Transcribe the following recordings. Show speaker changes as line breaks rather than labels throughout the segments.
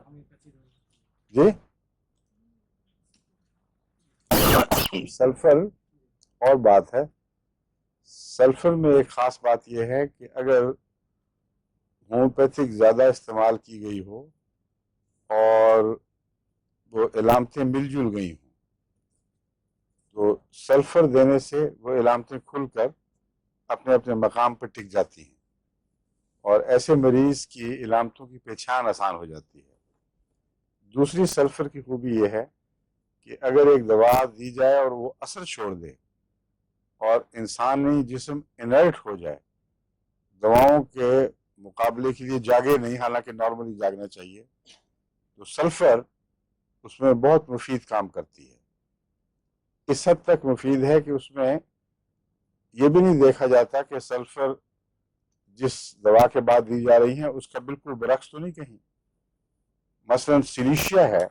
جی sulphur اور بات ہے. سلفر میں ایک خاص بات یہ ہے کہ اگر ہومیوپیتھک زیادہ استعمال کی گئی ہو اور وہ علامتیں مل جل گئی ہوں تو سلفر دینے سے وہ علامتیں کھل کر اپنے اپنے مقام پر ٹک جاتی ہیں اور ایسے مریض کی علامتوں کی پہچان آسان ہو جاتی ہے. دوسری سلفر کی خوبی یہ ہے کہ اگر ایک دوا دی جائے اور وہ اثر چھوڑ دے اور انسانی جسم انرٹ ہو جائے، دواؤں کے مقابلے کے لیے جاگے نہیں، حالانکہ نارملی جاگنا چاہیے، تو سلفر اس میں بہت مفید کام کرتی ہے. اس حد تک مفید ہے کہ اس میں یہ بھی نہیں دیکھا جاتا کہ سلفر جس دوا کے بعد دی جا رہی ہیں اس کا بالکل برعکس تو نہیں کہیں. مثلا سلیشیا ہے،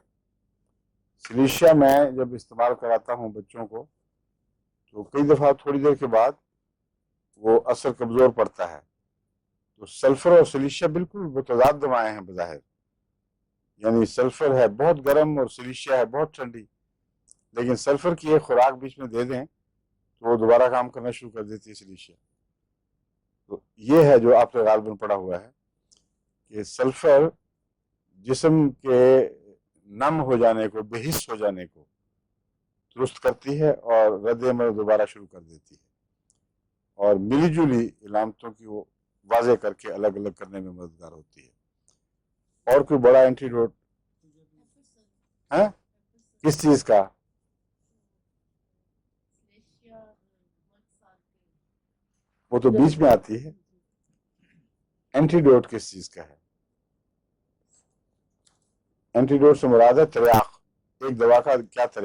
سلیشیا میں جب استعمال کراتا ہوں بچوں کو تو کئی دفعہ تھوڑی دیر کے بعد وہ اثر کمزور پڑتا ہے. تو سلفر اور سلیشیا بالکل متضاد دوائیں ہیں بظاہر، یعنی سلفر ہے بہت گرم اور سلیشیا ہے بہت ٹھنڈی، لیکن سلفر کی ایک خوراک بیچ میں دے دیں تو وہ دوبارہ کام کرنا شروع کر دیتی ہے سلیشیا. تو یہ ہے جو آپ نے غالباً پڑھا ہوا ہے کہ سلفر جسم کے نم ہو جانے کو، بے حس ہو جانے کو درست کرتی ہے اور رد عمل دوبارہ شروع کر دیتی ہے اور ملی جلی علامتوں کی وہ واضح کر کے الگ الگ کرنے میں مددگار ہوتی ہے. اور کوئی بڑا اینٹیڈوٹ ہے کس چیز کا؟ وہ تو بیچ میں آتی ہے. اینٹیڈوٹ کس چیز کا ہے؟ اینٹیڈوٹ سے مراد ہے تریاق. ایک دوا کا کیا تریاق